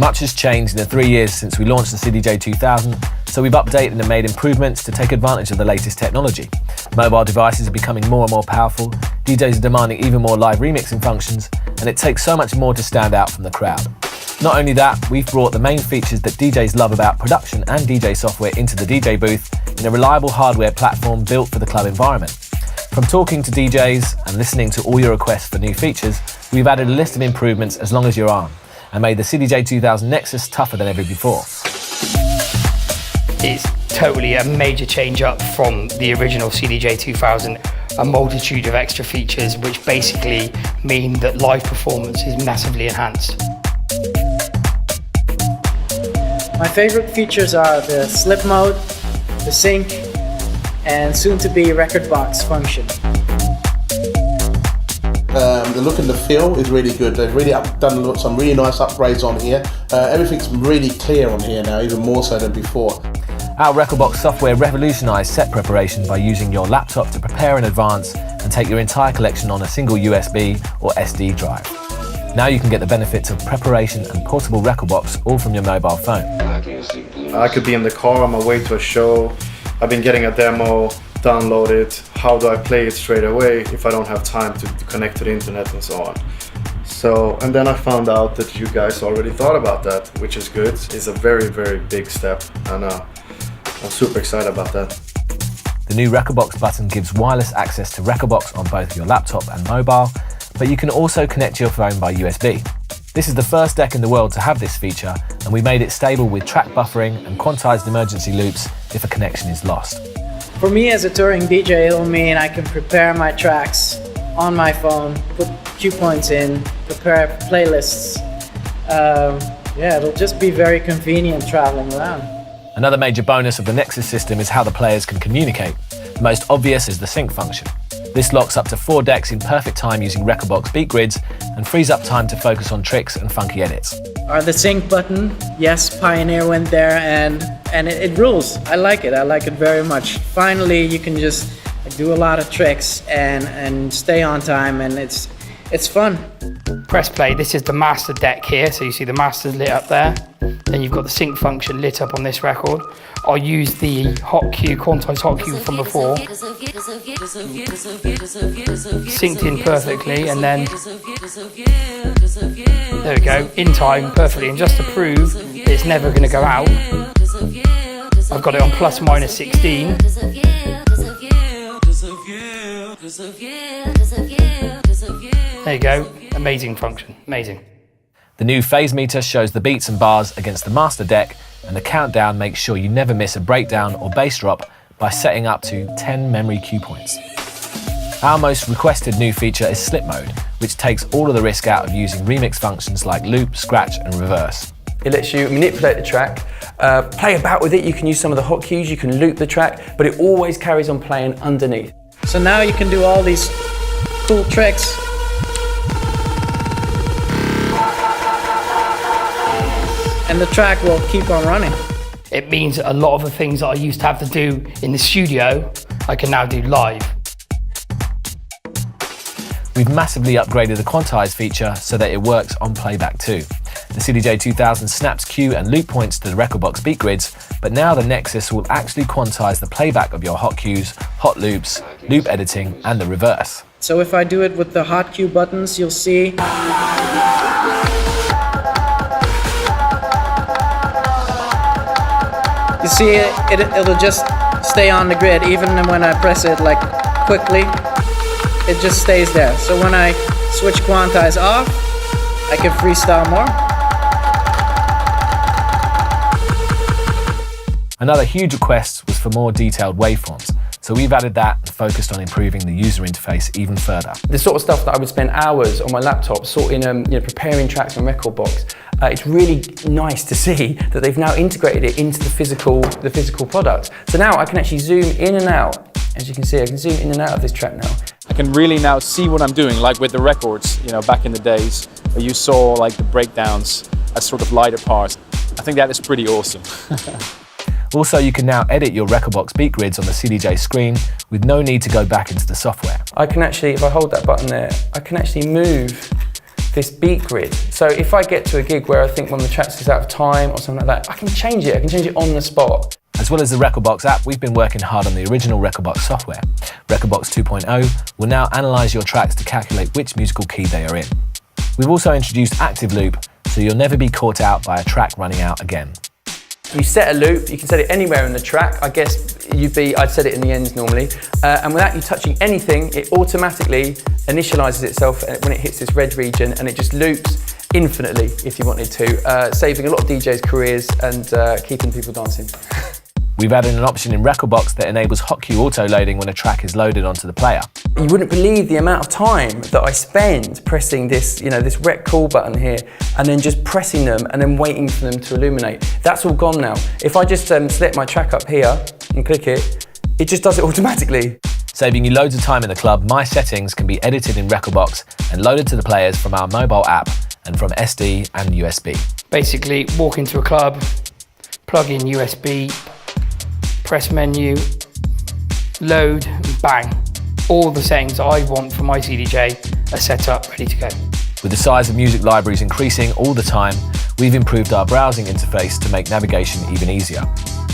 Much has changed in the 3 years since we launched the CDJ-2000, so we've updated and made improvements to take advantage of the latest technology. Mobile devices are becoming more and more powerful, DJs are demanding even more live remixing functions, and it takes so much more to stand out from the crowd. Not only that, we've brought the main features that DJs love about production and DJ software into the DJ booth in a reliable hardware platform built for the club environment. From talking to DJs and listening to all your requests for new features, we've added a list of improvements as long as your arm, and made the CDJ-2000nexus tougher than ever before. It's totally a major change up from the original CDJ-2000, a multitude of extra features which basically mean that live performance is massively enhanced. My favorite features are the slip mode, the sync, and soon-to-be record box function. The look and the feel is really good. They've really done some really nice upgrades on here. Everything's really clear on here now, even more so than before. Our Rekordbox software revolutionised set preparation by using your laptop to prepare in advance and take your entire collection on a single USB or SD drive. Now you can get the benefits of preparation and portable Rekordbox all from your mobile phone. I could be in the car on my way to a show. I've been getting a demo, download it. How do I play it straight away if I don't have time to connect to the internet and so on? And then I found out that you guys already thought about that, which is good. It's a very, very big step, and I'm super excited about that. The new Rekordbox button gives wireless access to Rekordbox on both your laptop and mobile, but you can also connect your phone by USB. This is the first deck in the world to have this feature, and we made it stable with track buffering and quantized emergency loops if a connection is lost. For me as a touring DJ, it'll mean I can prepare my tracks on my phone, put cue points in, prepare playlists. It'll just be very convenient traveling around. Another major bonus of the Nexus system is how the players can communicate. The most obvious is the sync function. This locks up to 4 decks in perfect time using Rekordbox beat grids and frees up time to focus on tricks and funky edits. The sync button, yes, Pioneer went there and it rules. I like it very much. Finally, you can just do a lot of tricks and stay on time, and it's fun. Press play, this is the master deck here, so you see the master's lit up there. Then you've got the sync function lit up on this record. I'll use the hot cue, quantized hot cue from before. Synced in perfectly, and then there we go, in time perfectly. And just to prove that it's never going to go out, I've got it on plus minus 16. There you go, amazing function, amazing. The new phase meter shows the beats and bars against the master deck, and the countdown makes sure you never miss a breakdown or bass drop by setting up to 10 memory cue points. Our most requested new feature is slip mode, which takes all of the risk out of using remix functions like loop, scratch and reverse. It lets you manipulate the track, play about with it. You can use some of the hot cues, you can loop the track, but it always carries on playing underneath. So now you can do all these cool tricks. And the track will keep on running. It means that a lot of the things that I used to have to do in the studio, I can now do live. We've massively upgraded the quantize feature so that it works on playback too. The CDJ-2000 snaps cue and loop points to the Rekordbox beat grids, but now the Nexus will actually quantize the playback of your hot cues, hot loops, loop editing and the reverse. So if I do it with the hot cue buttons, you'll see it'll just stay on the grid. Even when I press it like quickly, it just stays there. So when I switch quantize off, I can freestyle more. Another huge request was for more detailed waveforms, so we've added that and focused on improving the user interface even further. The sort of stuff that I would spend hours on my laptop sorting, preparing tracks on Rekordbox. It's really nice to see that they've now integrated it into the physical product. So now I can actually zoom in and out. As you can see, I can zoom in and out of this track now. I can really now see what I'm doing, like with the records, back in the days where you saw like the breakdowns as sort of lighter parts. I think that is pretty awesome. Also, you can now edit your Rekordbox beat grids on the CDJ screen with no need to go back into the software. I can actually, if I hold that button there, I can actually move this beat grid. So if I get to a gig where I think one of the tracks is out of time or something like that, I can change it. I can change it on the spot. As well as the Rekordbox app, we've been working hard on the original Rekordbox software. Rekordbox 2.0 will now analyse your tracks to calculate which musical key they are in. We've also introduced Active Loop, so you'll never be caught out by a track running out again. You set a loop, you can set it anywhere in the track. I guess I'd set it in the ends normally. And without you touching anything, it automatically initialises itself when it hits this red region, and it just loops infinitely if you wanted to, saving a lot of DJs' careers and keeping people dancing. We've added an option in Rekordbox that enables hotkey auto-loading when a track is loaded onto the player. You wouldn't believe the amount of time that I spend pressing this, this rec call button here, and then just pressing them and then waiting for them to illuminate. That's all gone now. If I just select my track up here and click it, it just does it automatically. Saving you loads of time in the club, my settings can be edited in Rekordbox and loaded to the players from our mobile app and from SD and USB. Basically, walk into a club, plug in USB, press menu, load, bang. All the settings I want for my CDJ are set up, ready to go. With the size of music libraries increasing all the time, we've improved our browsing interface to make navigation even easier.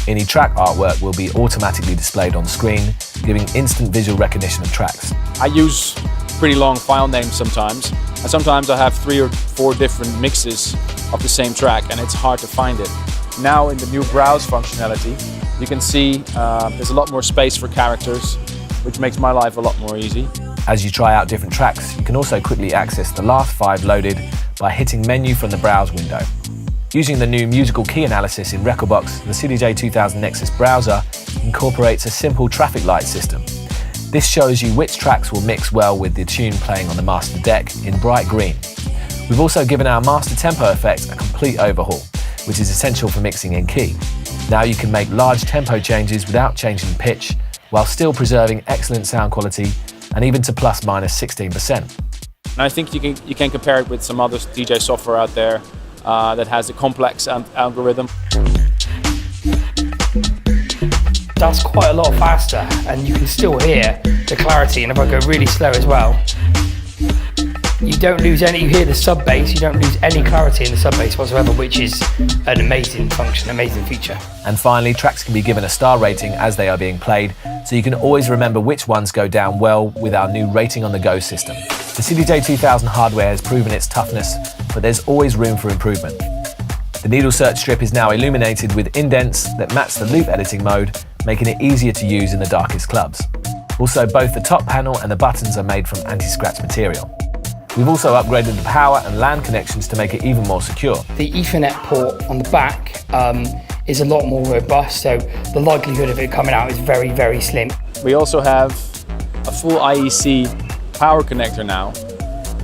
Any track artwork will be automatically displayed on screen, giving instant visual recognition of tracks. I use pretty long file names sometimes, and sometimes I have 3 or 4 different mixes of the same track, and it's hard to find it. Now in the new browse functionality, you can see there's a lot more space for characters, which makes my life a lot more easy. As you try out different tracks, you can also quickly access the last 5 loaded by hitting menu from the browse window. Using the new musical key analysis in Rekordbox, the CDJ-2000nexus browser incorporates a simple traffic light system. This shows you which tracks will mix well with the tune playing on the master deck in bright green. We've also given our master tempo effect a complete overhaul, which is essential for mixing in key. Now you can make large tempo changes without changing pitch, while still preserving excellent sound quality, and even to plus minus 16%. And I think you can compare it with some other DJ software out there that has a complex algorithm. That's quite a lot faster, and you can still hear the clarity, and if I go really slow as well, you don't lose any, you hear the sub bass, you don't lose any clarity in the sub bass whatsoever, which is an amazing function, amazing feature. And finally, tracks can be given a star rating as they are being played, so you can always remember which ones go down well with our new rating on the go system. The CDJ-2000 hardware has proven its toughness, but there's always room for improvement. The needle search strip is now illuminated with indents that match the loop editing mode, making it easier to use in the darkest clubs. Also, both the top panel and the buttons are made from anti-scratch material. We've also upgraded the power and LAN connections to make it even more secure. The Ethernet port on the back is a lot more robust, so the likelihood of it coming out is very, very slim. We also have a full IEC power connector now,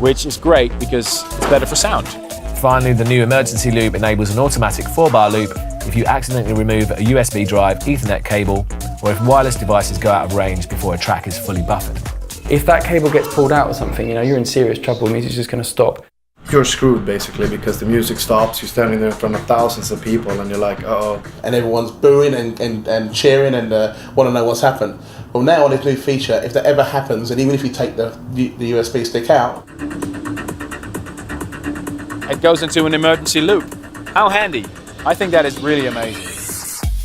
which is great because it's better for sound. Finally, the new emergency loop enables an automatic 4-bar loop if you accidentally remove a USB drive, Ethernet cable, or if wireless devices go out of range before a track is fully buffered. If that cable gets pulled out or something, you're in serious trouble. Music's just going to stop. You're screwed basically because the music stops. You're standing there in front of thousands of people, and you're like, uh-oh. And everyone's booing and cheering and want to know what's happened. Well, now on this new feature, if that ever happens, and even if you take the USB stick out, It goes into an emergency loop. How handy. I think that is really amazing.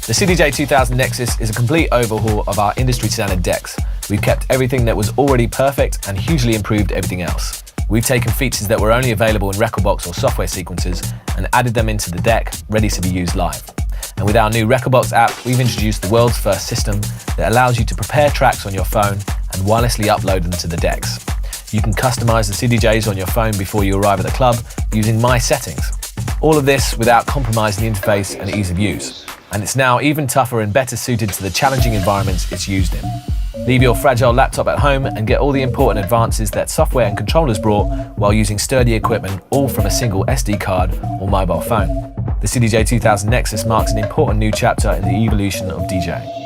The CDJ-2000nexus is a complete overhaul of our industry standard decks. We've kept everything that was already perfect and hugely improved everything else. We've taken features that were only available in Rekordbox or software sequences and added them into the deck, ready to be used live. And with our new Rekordbox app, we've introduced the world's first system that allows you to prepare tracks on your phone and wirelessly upload them to the decks. You can customize the CDJs on your phone before you arrive at the club using My Settings. All of this without compromising the interface and ease of use. And it's now even tougher and better suited to the challenging environments it's used in. Leave your fragile laptop at home and get all the important advances that software and controllers brought while using sturdy equipment, all from a single SD card or mobile phone. The CDJ-2000nexus marks an important new chapter in the evolution of DJ.